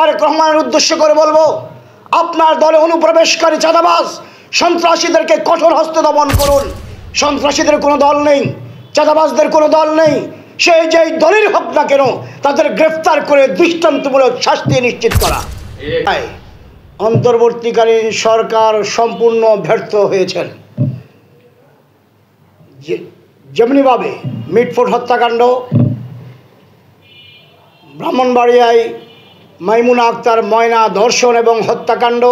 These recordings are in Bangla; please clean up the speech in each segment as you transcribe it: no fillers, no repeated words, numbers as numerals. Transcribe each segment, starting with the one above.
তারেক রহমানের উদ্দেশ্য করে বলবো, আপনার দলে অনুপ্রবেশকারী চাঁদাবাজ সন্ত্রাসীদেরকে কঠোর হস্তে দমন করুন। সন্ত্রাসীদের কোনো দল নেই, চাঁদাবাজদের কোনো দল নেই। সেই যেই দলের হোক না কেন তাদের গ্রেফতার করে দৃষ্টান্তমূলক শাস্তি নিশ্চিত করা। অন্তর্বর্তীকালীন সরকার সম্পূর্ণ ব্যর্থ হয়েছেন। যেমনিভাবে মিটফোর্ড হত্যাকাণ্ড, ব্রাহ্মণবাড়িয়ায় মাইমুনা আক্তার ময়না ধর্ষণ এবং হত্যাকাণ্ড,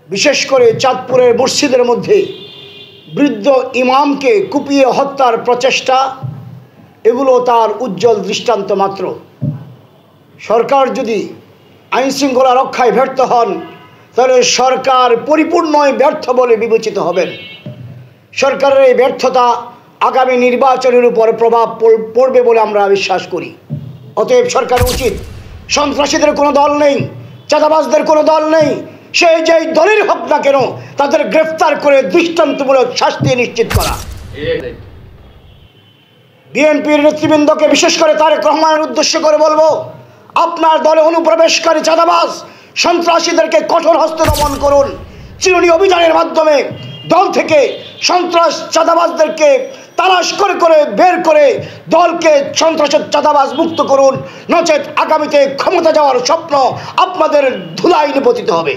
বিশেষ করে চাঁদপুরের মসজিদের মধ্যে বৃদ্ধ ইমামকে কুপিয়ে হত্যার প্রচেষ্টা, এগুলো তার উজ্জ্বল দৃষ্টান্ত মাত্র। সরকার যদি আইনশৃঙ্খলা রক্ষায় ব্যর্থ হন তাহলে সরকার পরিপূর্ণই ব্যর্থ বলে বিবেচিত হবেন। সরকারের এই ব্যর্থতা আগামী নির্বাচনের উপর প্রভাব পড়বে বলে আমরা বিশ্বাস করি। অতএব সরকার উচিত, সন্ত্রাসীদের কোনো দল নেই, চাঁদাবাজদের কোনো দল নেই, সেই যেই দলের হোক না কেন তাদের গ্রেফতার করে দৃষ্টান্তমূলক শাস্তি নিশ্চিত করা। বিএনপির নেতৃবৃন্দকে বিশেষ করে তারেক রহমানের উদ্দেশ্য করে বলবো, আপনার দলে অনুপ্রবেশকারী চাঁদাবাজ সন্ত্রাসীদেরকে কঠোর হস্তে দমন করুন। চিরুনি অভিযানের মাধ্যমে দল থেকে সন্ত্রাস চাঁদাবাজদেরকে তালাশ করে করে বের করে দলকে সন্ত্রাসের চাঁদাবাজ মুক্ত করুন, নচেত আগামীতে ক্ষমতা যাওয়ার স্বপ্ন আপনাদের ধুলায় নিপতিত হবে।